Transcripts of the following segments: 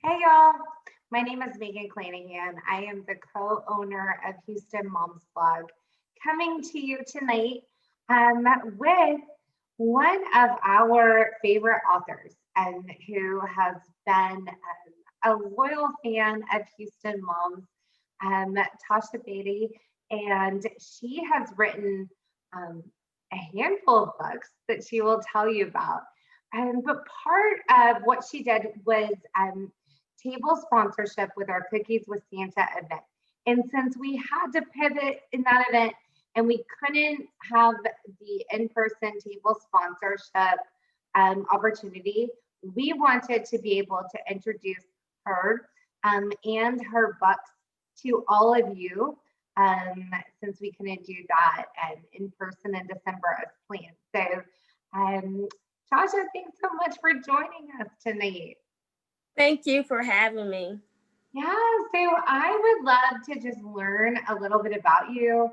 Hey y'all, my name is Meagan Clanahan. I am the co-owner of Houston Moms Blog, coming to you tonight with one of our favorite authors and who has been a loyal fan of Houston Moms, Tashia Beaty, and she has written um, a handful of books that she will tell you about. But part of what she did was table sponsorship with our Cookies with Santa event. And since we had to pivot in that event and we couldn't have the in-person table sponsorship opportunity, we wanted to be able to introduce her and her books to all of you since we couldn't do that in person in December as planned. So, Tasha, thanks so much for joining us tonight. Thank you for having me. Yeah, so I would love to just learn a little bit about you,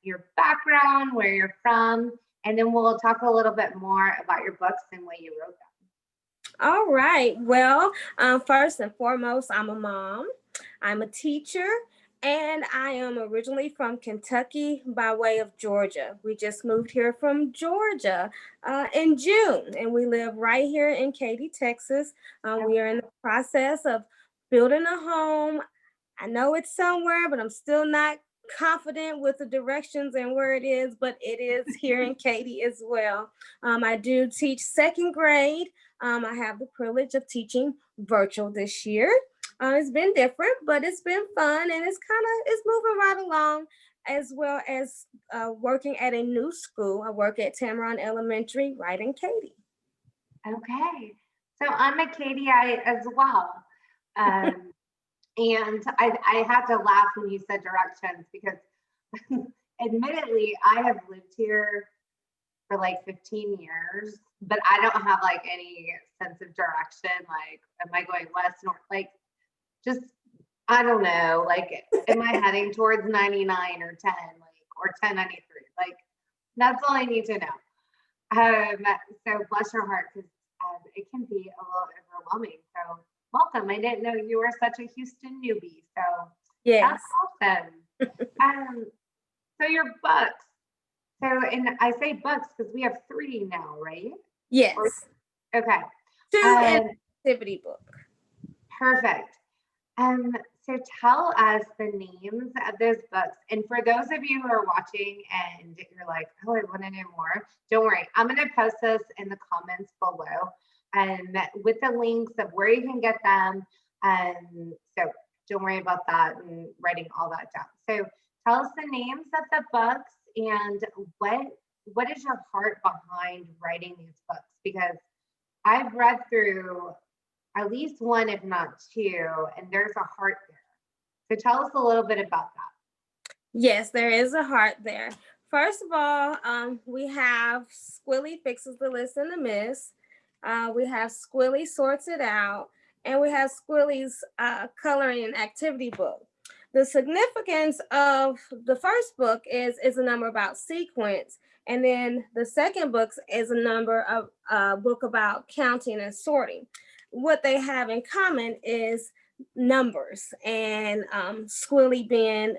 your background, where you're from, and then we'll talk a little bit more about your books and why you wrote them. All right. Well, first and foremost, I'm a mom. I'm a teacher, and I am originally from Kentucky by way of Georgia. We just moved here from Georgia in June, and we live right here in Katy, Texas. We are in the process of building a home. I know it's somewhere, but I'm still not confident with the directions and where it is, but it is here in Katy as well. I do teach second grade. I have the privilege of teaching virtual this year. It's been different, but it's been fun, and it's moving right along, as well as working at a new school. I work at Tamaron Elementary right in Katy. Okay, so I'm a Katyite as well. Um, and I had to laugh when you said directions because admittedly, I have lived here for like 15 years, but I don't have like any sense of direction. Like, am I going west, north? Like, just, I don't know. Like, am I heading towards 99 or 10, like, or 1093? Like, that's all I need to know. So bless your heart, because it can be a little overwhelming. So welcome. I didn't know you were such a Houston newbie. So Yes. that's awesome. So your books. So, and I say books because we have 3 now, right? Yes. Okay. 2 and activity book. Perfect. So tell us the names of those books. And for those of you who are watching and you're like, oh, I want to know more, don't worry. I'm going to post this in the comments below with the links of where you can get them. So don't worry about that and writing all that down. So tell us the names of the books and what is your heart behind writing these books? Because I've read through at least one, if not 2, and there's a heart there. So tell us a little bit about that. Yes, there is a heart there. First of all, we have Squilly Fixes the List in the Miss. We have Squilly Sorts It Out, and we have Squilly's coloring and activity book. The significance of the first book is a number about sequence, and then the second book is a book about counting and sorting. What they have in common is numbers, and Squilly being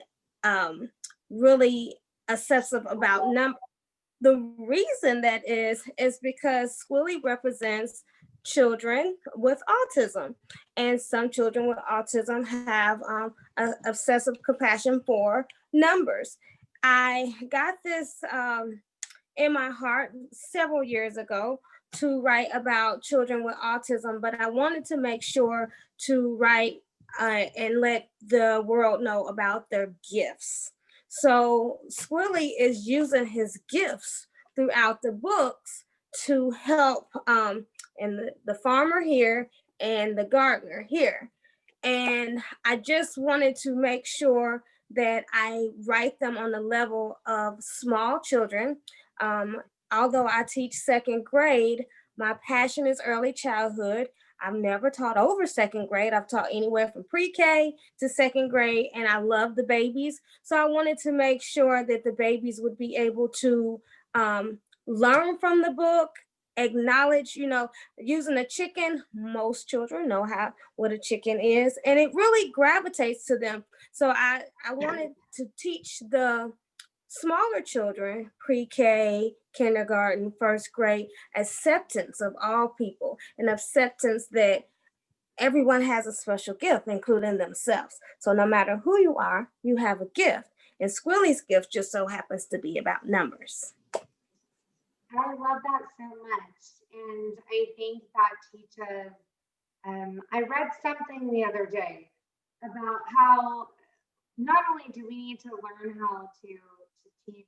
really obsessive about numbers. The reason that is because Squilly represents children with autism, and some children with autism have obsessive compassion for numbers. I got this in my heart several years ago to write about children with autism, but I wanted to make sure to write and let the world know about their gifts. So Squilly is using his gifts throughout the books to help and the farmer here and the gardener here. And I just wanted to make sure that I write them on the level of small children. Although I teach second grade, my passion is early childhood. I've never taught over second grade. I've taught anywhere from pre-K to second grade, and I love the babies. So I wanted to make sure that the babies would be able to learn from the book acknowledge, using a chicken. Most children know what a chicken is, and it really gravitates to them. So I wanted to teach the smaller children, pre-K, kindergarten, first grade, acceptance of all people, and acceptance that everyone has a special gift, including themselves. So no matter who you are, you have a gift. And Squilly's gift just so happens to be about numbers. I love that so much. And I think that teaches, I read something the other day about how not only do we need to learn how to teach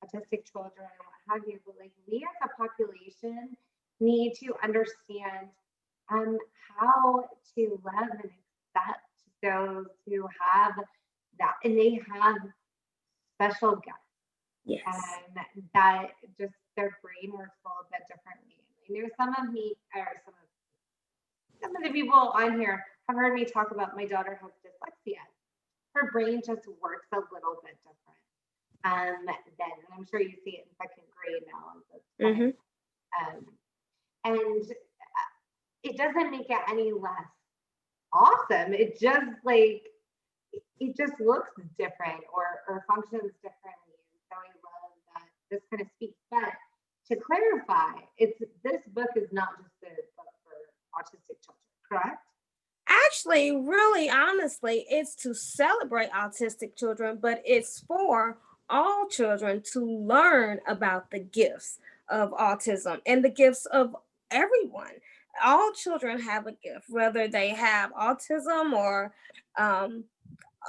autistic children and what have you, but like we as a population need to understand how to love and accept those who have that, and they have special gifts. Yes. And that just their brain works a little bit differently. I know some of the people on here have heard me talk about my daughter has dyslexia. Her brain just works a little bit different. And I'm sure you see it in second grade now. Mm-hmm. And it doesn't make it any less awesome. It just looks different or functions differently. So I love that this kind of speaks. But to clarify, this book is not just a book for autistic children, correct? Actually, really honestly, it's to celebrate autistic children, but it's for all children to learn about the gifts of autism and the gifts of everyone. All children have a gift, whether they have autism or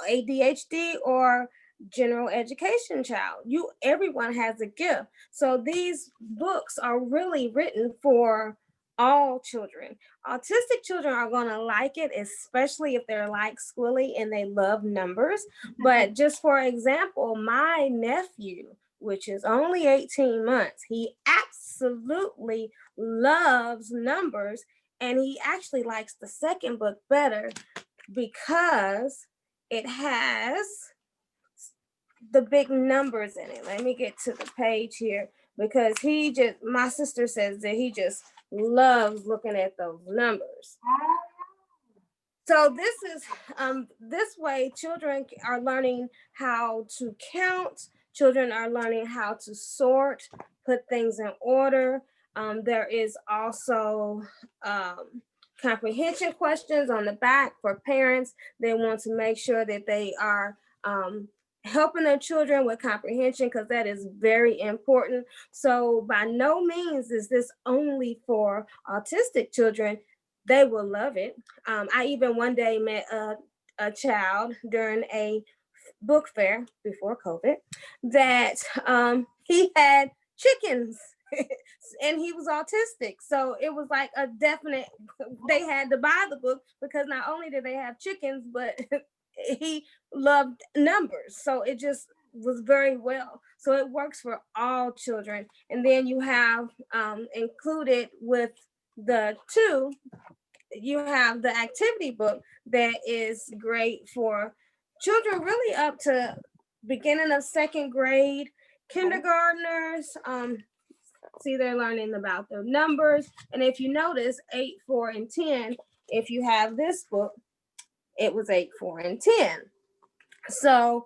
ADHD or general education child. Everyone has a gift. So these books are really written for all children. Autistic children are going to like it, especially if they're like Squilly and they love numbers. But just for example, my nephew, which is only 18 months, he absolutely loves numbers, and he actually likes the second book better because it has the big numbers in it. Let me get to the page here, because my sister says that he just loves looking at those numbers. So this way children are learning how to count. Children are learning how to sort, put things in order. There is also comprehension questions on the back for parents. They want to make sure that they are helping their children with comprehension, because that is very important. So by no means is this only for autistic children. They will love it. I even one day met a child during a book fair before COVID that he had chickens and he was autistic. So it was like a definite, they had to buy the book because not only did they have chickens, but he loved numbers. So it just was very well. So it works for all children. And then you have included with the two, you have the activity book that is great for children really up to beginning of second grade, kindergartners. See, they're learning about the numbers. And if you notice 8, 4, and 10, if you have this book, it was 8, 4, and 10. So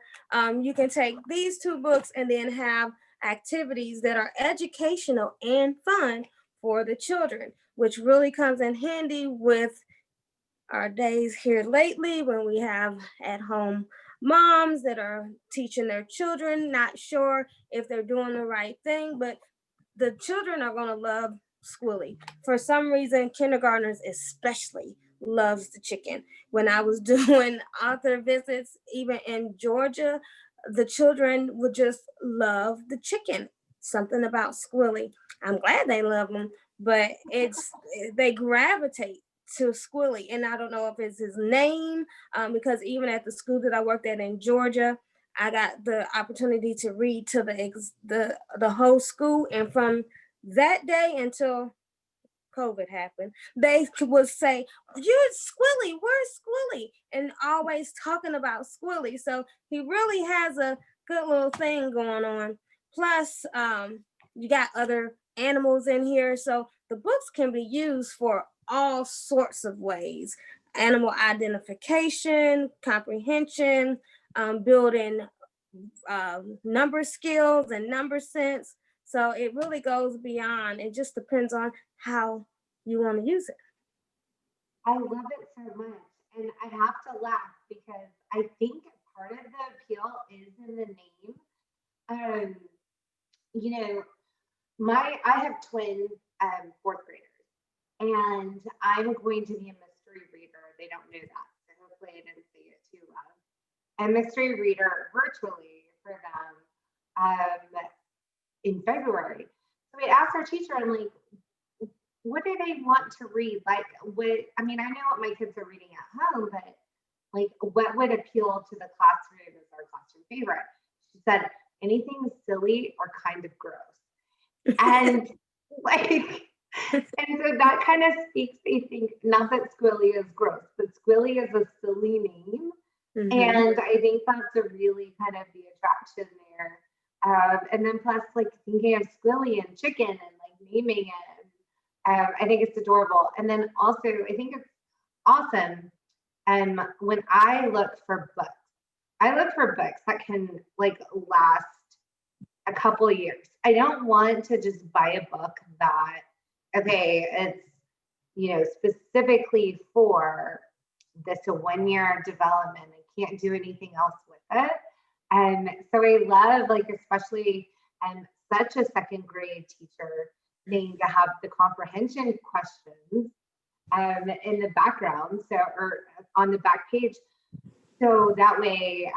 you can take these two books and then have activities that are educational and fun for the children, which really comes in handy with our days here lately when we have at-home moms that are teaching their children, not sure if they're doing the right thing, but the children are going to love Squilly. For some reason, kindergartners especially loves the chicken. When I was doing author visits, even in Georgia, the children would just love the chicken. Something about Squilly. I'm glad they love them, but they gravitate to Squilly. And I don't know if it's his name, because even at the school that I worked at in Georgia, I got the opportunity to read to the whole school. And from that day until COVID happened, they would say, "You're Squilly, where's Squilly?" And always talking about Squilly. So he really has a good little thing going on. Plus, you got other animals in here. So the books can be used for all sorts of ways: animal identification, comprehension, building number skills and number sense. So it really goes beyond. It just depends on how you want to use it. I love it so much. And I have to laugh because I think part of the appeal is in the name. Um, you know, I have twin fourth graders, and I'm going to be a mystery reader. They don't know that, so hopefully I didn't say it too loud. A mystery reader virtually for them in February. So we asked our teacher, I'm like, what do they want to read? Like, what, I mean, I know what my kids are reading at home, but like, what would appeal to the classroom as our classroom favorite? She said, anything silly or kind of gross. And like, and so that kind of speaks, I think, not that Squilly is gross, but Squilly is a silly name. Mm-hmm. And I think that's a really kind of the attraction there. And then plus, like, thinking of Squilly and chicken and like naming it. I think it's adorable. And then also, I think it's awesome. When I look for books, that can like last a couple of years. I don't want to just buy a book that, okay, it's, you know, specifically for this 1 year development. I can't do anything else with it. And so I love, like, especially such a second grade teacher thing to have the comprehension questions in the background, so, or on the back page. So that way,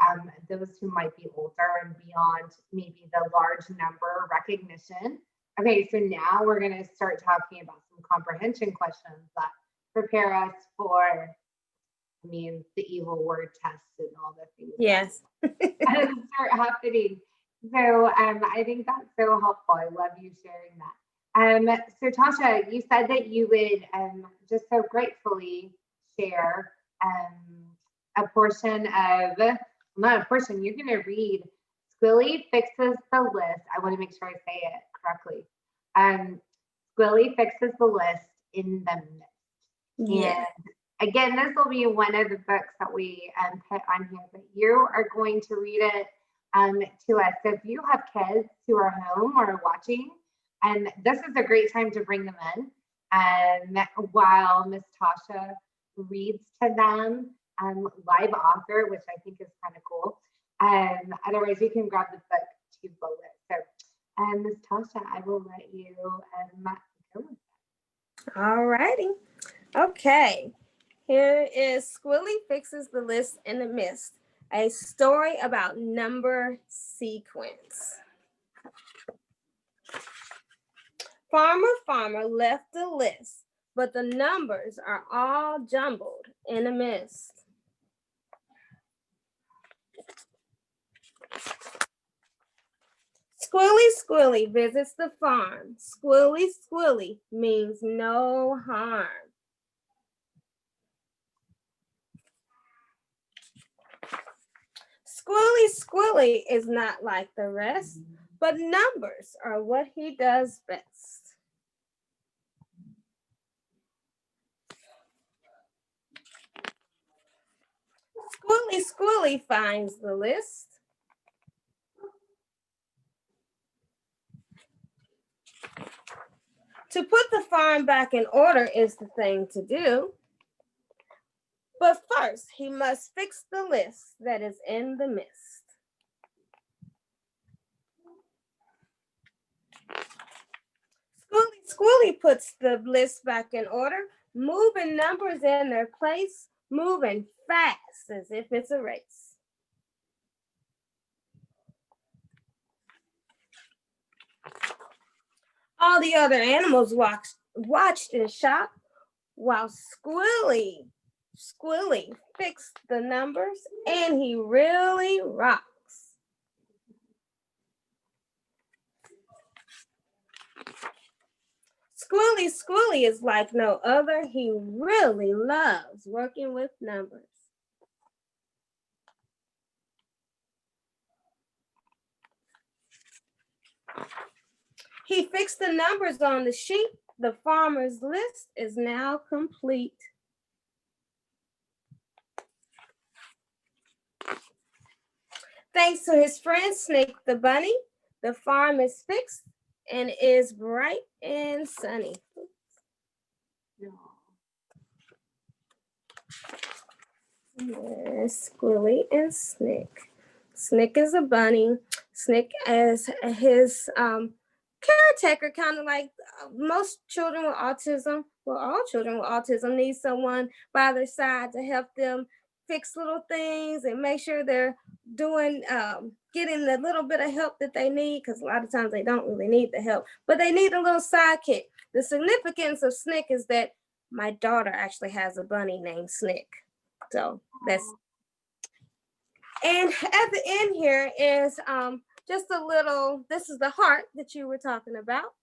those who might be older and beyond maybe the large number recognition. Okay, so now we're going to start talking about some comprehension questions that prepare us for, I mean, the evil word test and all the things. Yes. That start happening. So I think that's so helpful. I love you sharing that. So Tasha, you said that you would just so gratefully share a portion of, not a portion, you're going to read Squilly Fixes the List. I want to make sure I say it correctly. Squilly Fixes the List in the Midst. Yeah. And again, this will be one of the books that we put on here, but you are going to read it to us. So if you have kids who are home or watching, and this is a great time to bring them in while Miss Tasha reads to them, live author, which I think is kind of cool. Otherwise, you can grab the book to go with. So, Miss Tasha, I will let you go with that. All righty. Okay. Here is Squilly Fixes the List in the Mist, a story about number sequence. Farmer left the list, but the numbers are all jumbled in a mist. Squilly visits the farm. Squilly means no harm. Squilly is not like the rest, but numbers are what he does best. Squilly finds the list. To put the farm back in order is the thing to do. But first, he must fix the list that is in the mist. Squilly puts the list back in order, moving numbers in their place, moving fast as if it's a race. All the other animals watched in shock while Squilly fixed the numbers, and he really rocks. Squilly is like no other. He really loves working with numbers. He fixed the numbers on the sheet. The farmer's list is now complete. Thanks to his friend Snake the bunny, the farm is fixed and is bright and sunny. There's Squilly and Snick. Snick is a bunny. Snick is his caretaker, kind of like most children with autism. Well, all children with autism need someone by their side to help them fix little things and make sure they're doing, getting the little bit of help that they need, because a lot of times they don't really need the help, but they need a little sidekick. The significance of Snick is that my daughter actually has a bunny named Snick. So that's, and at the end here is just a little, this is the heart that you were talking about.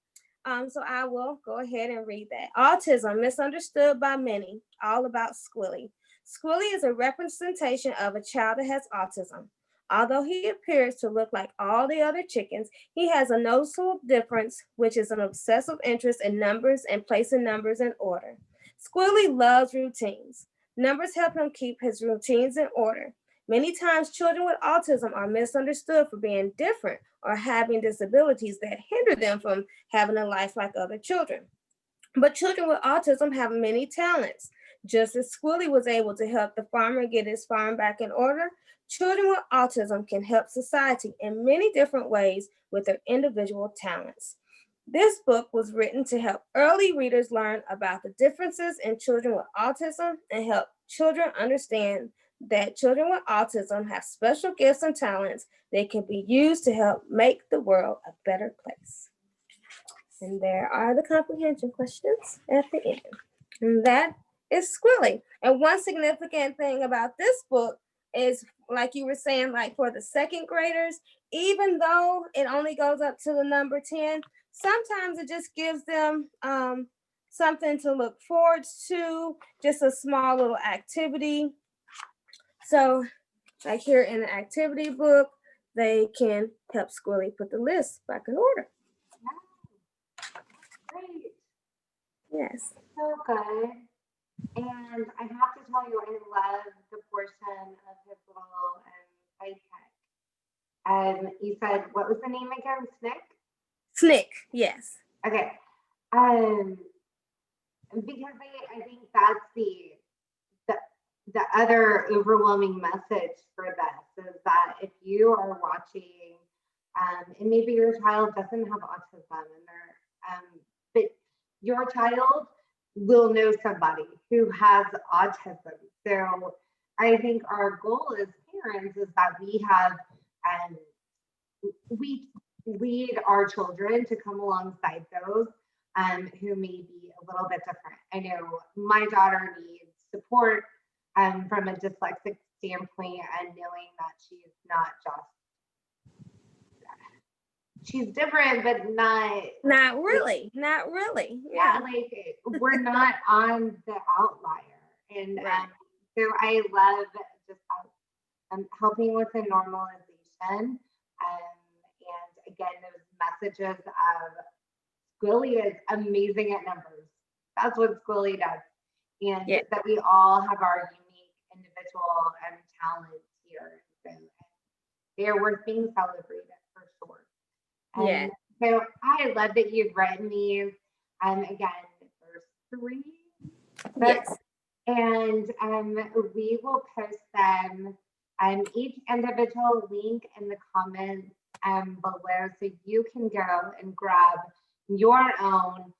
So I will go ahead and read that. Autism, misunderstood by many, all about Squilly. Squilly is a representation of a child that has autism. Although he appears to look like all the other chickens, he has a noticeable difference, which is an obsessive interest in numbers and placing numbers in order. Squilly loves routines. Numbers help him keep his routines in order. Many times, children with autism are misunderstood for being different or having disabilities that hinder them from having a life like other children. But children with autism have many talents. Just as Squilly was able to help the farmer get his farm back in order, children with autism can help society in many different ways with their individual talents. This book was written to help early readers learn about the differences in children with autism and help children understand that children with autism have special gifts and talents that can be used to help make the world a better place. And there are the comprehension questions at the end. And that is Squilly. And one significant thing about this book is, like you were saying, like for the second graders, even though it only goes up to the number 10, sometimes it just gives them something to look forward to, just a small little activity. So like here in the activity book, they can help Squilly put the list back in order. Great. Yes. So good. And I have to tell you, I love the portion of his little sidekick. You said, what was the name again? Snick? Snick, yes. Okay. Because I think that's the other overwhelming message for this is that if you are watching, and maybe your child doesn't have autism, and but your child will know somebody who has autism. So I think our goal as parents is that we lead our children to come alongside those who may be a little bit different. I know my daughter needs support from a dyslexic standpoint, and knowing that she's not just, she's different, but not really. Yeah. Like we're not on the outlier. And right. So I love just helping with the normalization. And again, those messages of Squilly is amazing at numbers. That's what Squilly does. And that we all have our unique individual talents here. So they're worth being celebrated for sure. Yeah. So I love that you've written these. Again, there's 3 books. Yes. And we will post them, each individual link in the comments below, so you can go and grab your own.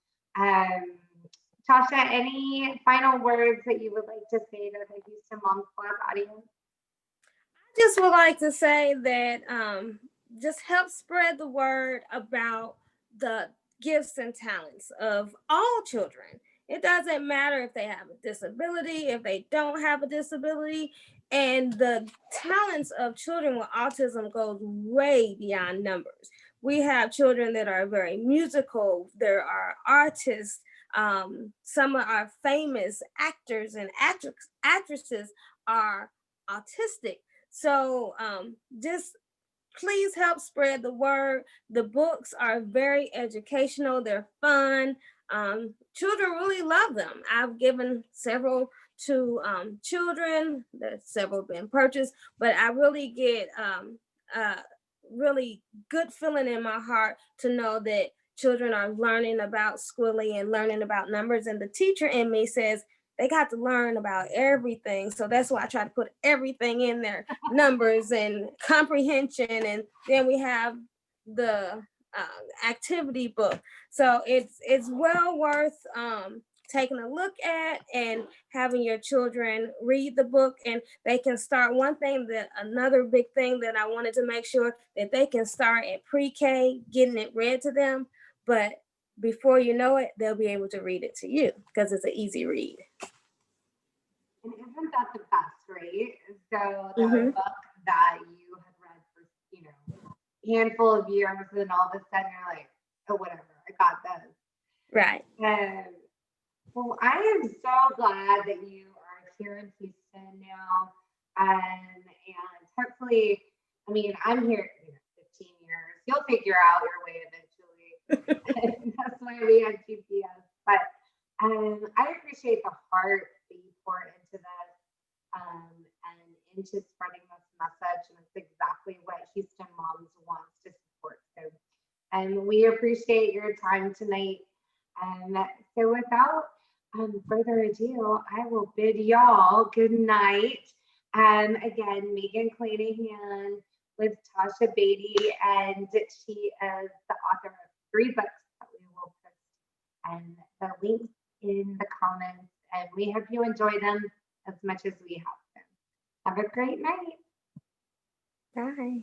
Tasha, any final words that you would like to say to the Houston Moms Blog audience? I just would like to say that just help spread the word about the gifts and talents of all children. It doesn't matter if they have a disability, if they don't have a disability, and the talents of children with autism goes way beyond numbers. We have children that are very musical. There are artists. Some of our famous actors and actresses are autistic. So just please help spread the word. The books are very educational. They're fun. Children really love them. I've given several to children. There's several been purchased, but I really get really good feeling in my heart to know that children are learning about Squilly and learning about numbers. And the teacher in me says they got to learn about everything. So that's why I try to put everything in there, numbers and comprehension. And then we have the activity book. So it's well worth taking a look at and having your children read the book, and they can start. Another big thing that I wanted to make sure that they can start at pre-K, getting it read to them, but before you know it, they'll be able to read it to you because it's an easy read. And isn't that the best, right? So the book that you had read for, handful of years, and all of a sudden you're like, oh, whatever, I got this. Right. Well, I am so glad that you are here in Houston now. And hopefully, I mean, I'm here 15 years. You'll figure out your way eventually. That's why we had GPS. But I appreciate the heart that you pour into this and into spreading this message. And it's exactly what Houston Moms wants to support. So, and we appreciate your time tonight. So without further ado, I will bid y'all good night. Again, Meagan Clanahan with Tashia Beaty, and she is the author of 3 books that we will put and the links in the comments. And we hope you enjoy them as much as we have them. Have a great night. Bye.